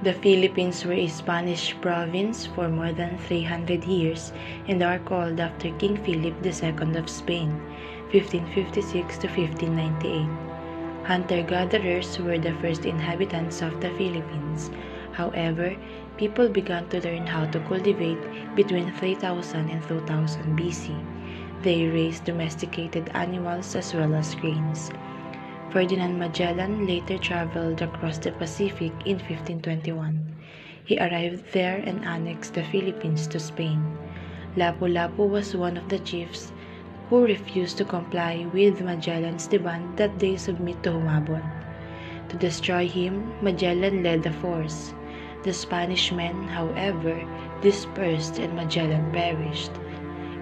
The Philippines were a Spanish province for more than 300 years and are called after King Philip II of Spain, 1556 to 1598. Hunter-gatherers were the first inhabitants of the Philippines. However, people began to learn how to cultivate between 3000 and 2000 BC. They raised domesticated animals as well as grains. Ferdinand Magellan later traveled across the Pacific in 1521. He arrived there and annexed the Philippines to Spain. Lapu-Lapu was one of the chiefs who refused to comply with Magellan's demand that they submit to Humabon. To destroy him, Magellan led a force. The Spanish men, however, dispersed and Magellan perished.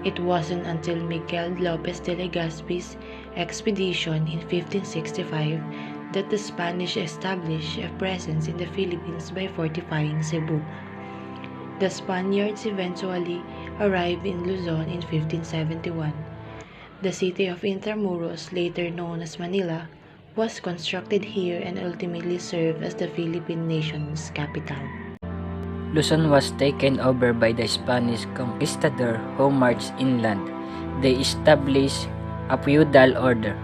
It wasn't until Miguel Lopez de Legazpi's expedition in 1565 that the Spanish established a presence in the Philippines by fortifying Cebu. The Spaniards eventually arrived in Luzon in 1571. The city of Intramuros, later known as Manila, was constructed here and ultimately served as the Philippine nation's capital. Luzon was taken over by the Spanish conquistador who marched inland. They established a feudal order.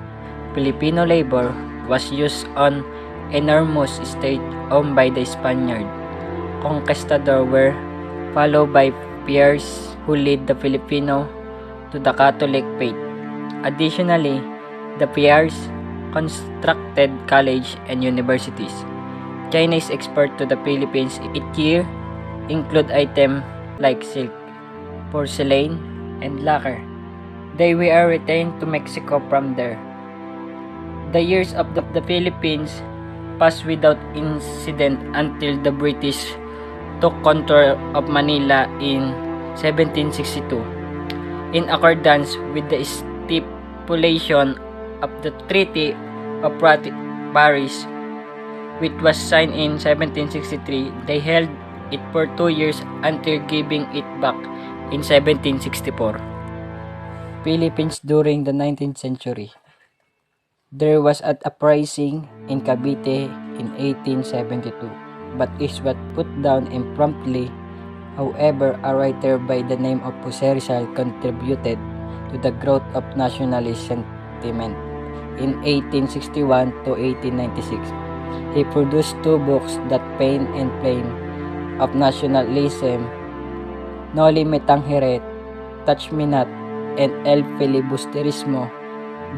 Filipino labor was used on enormous estate owned by the Spaniard. Conquistadors were followed by peers who led the Filipino to the Catholic faith. Additionally, the peers constructed colleges and universities. Chinese export to the Philippines each year include items like silk, porcelain, and lacquer. They were retained to Mexico from there. The years of the Philippines passed without incident until the British took control of Manila in 1762. In accordance with the stipulation of the Treaty of Paris, which was signed in 1763, they held it for 2 years until giving it back in 1764. Philippines during the 19th century. There was an uprising in Cavite in 1872, but it was put down impromptly. However, a writer by the name of Jose Rizal contributed to the growth of nationalist sentiment. In 1861 to 1896, he produced 2 books that paint and flame of nationalism, Noli Me Tangere, Touch Me Not, and El Filibusterismo.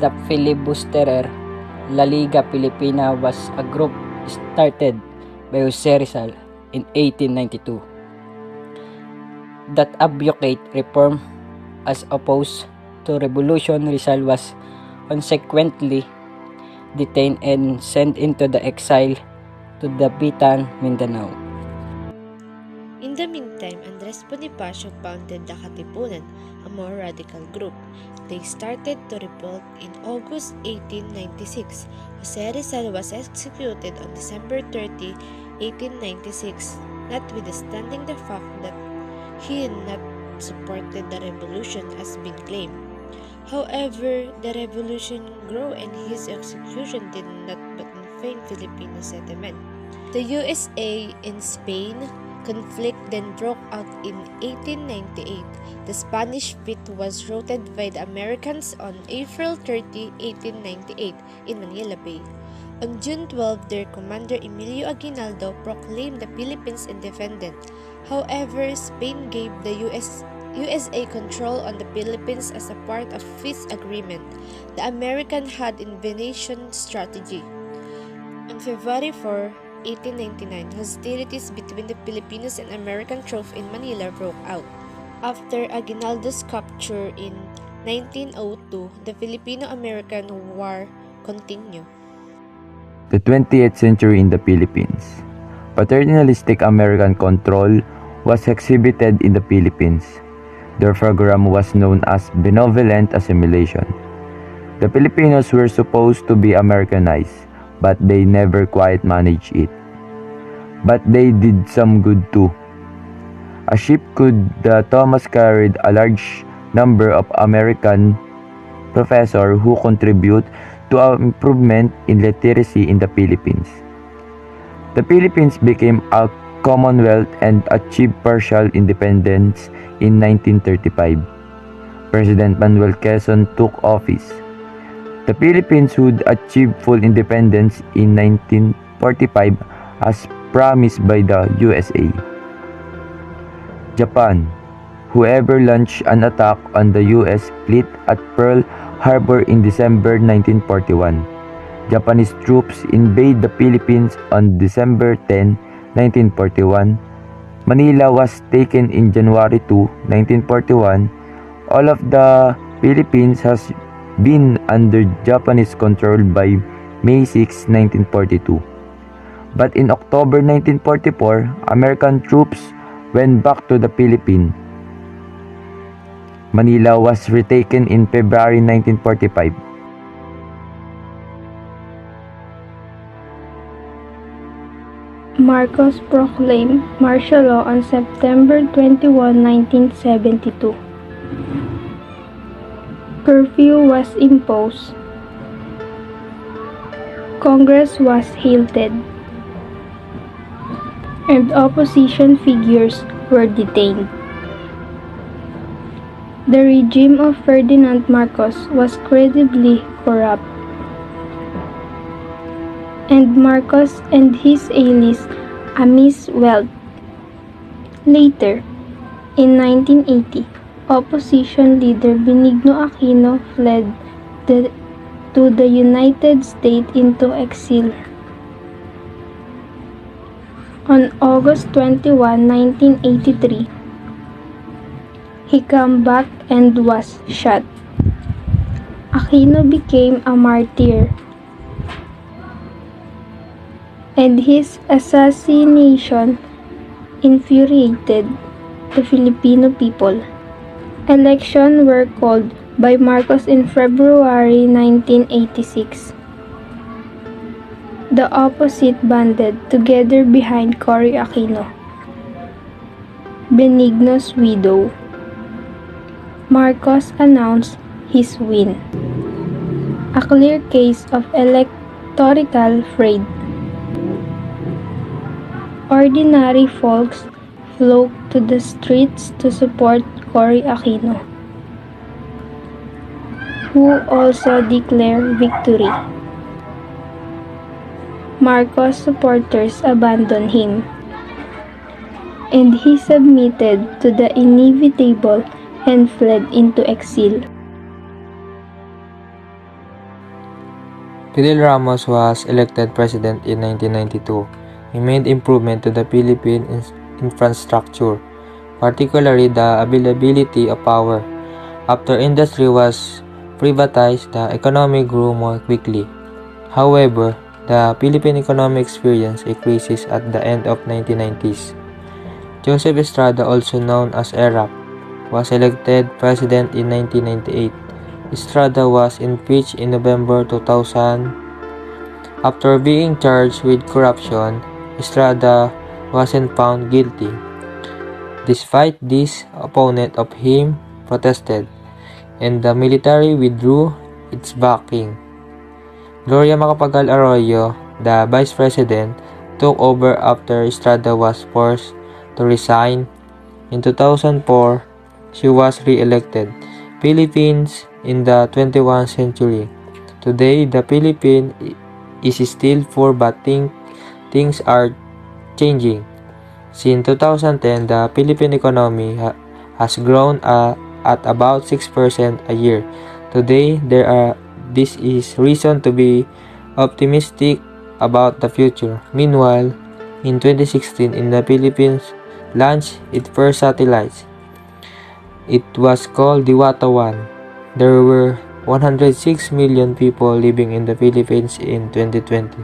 The Filibusterer, La Liga Filipina was a group started by Jose Rizal in 1892 that advocate reform as opposed to revolution. Rizal was consequently detained and sent into the exile to the Bitan, Mindanao. In the meantime, Andres Bonifacio founded the Katipunan, a more radical group. They started to revolt in August 1896. Jose Rizal was executed on December 30, 1896, notwithstanding the fact that he had not supported the revolution as been claimed. However, the revolution grew and his execution did not but inflame Filipino sentiment. The USA and Spain conflict then broke out in 1898. The Spanish fleet was routed by the Americans on April 30, 1898 in Manila Bay. On June 12, their commander Emilio Aguinaldo proclaimed the Philippines independent. However, Spain gave the USA control on the Philippines as a part of peace agreement. The American had invasion strategy. On February 4, 1899, hostilities between the Filipinos and American troops in Manila broke out. After Aguinaldo's capture in 1902, the Filipino-American War continued. The 20th century in the Philippines. Paternalistic American control was exhibited in the Philippines. Their program was known as benevolent assimilation. The Filipinos were supposed to be Americanized, but they never quite managed it. But they did some good too. A ship the Thomas carried a large number of American professors who contribute to an improvement in literacy in the Philippines. The Philippines became a Commonwealth and achieved partial independence in 1935. President Manuel Quezon took office. The Philippines would achieve full independence in 1945 as promised by the USA. Japan, whoever launched an attack on the US fleet at Pearl Harbor in December 1941. Japanese troops invade the Philippines on December 10, 1941. Manila was taken in January 2, 1941. All of the Philippines has been under Japanese control by May 6, 1942. But in October 1944, American troops went back to the Philippines. Manila was retaken in February 1945. Marcos proclaimed martial law on September 21, 1972. Curfew was imposed. Congress was halted, and opposition figures were detained. The regime of Ferdinand Marcos was credibly corrupt, and Marcos and his allies amassed wealth. Later, in 1980, opposition leader Benigno Aquino fled to the United States into exile. On August 21, 1983, he came back and was shot. Aquino became a martyr, and his assassination infuriated the Filipino people. Elections were called by Marcos in February 1986. The opposite banded together behind Cory Aquino, Benigno's widow. Marcos announced his win, a clear case of electoral fraud. Ordinary folks flocked to the streets to support Cory Aquino, who also declared victory. Marcos supporters abandoned him, and he submitted to the inevitable and fled into exile. Fidel Ramos was elected president in 1992. He made improvement to the Philippine infrastructure, particularly the availability of power. After industry was privatized, the economy grew more quickly. However, the Philippine economy experienced a crisis at the end of 1990s. Joseph Estrada, also known as ERAP, was elected president in 1998. Estrada was impeached in November 2000. After being charged with corruption, Estrada wasn't found guilty. Despite this, opponent of him protested, and the military withdrew its backing. Gloria Macapagal Arroyo, the vice president, took over after Estrada was forced to resign. In 2004, she was re-elected. Philippines in the 21st century. Today, the Philippines is still poor, but things are changing. Since 2010, the Philippine economy has grown at about 6% a year. Today, this is reason to be optimistic about the future. Meanwhile, in 2016, in the Philippines launched its first satellites. It was called Diwata 1. There were 106 million people living in the Philippines in 2020.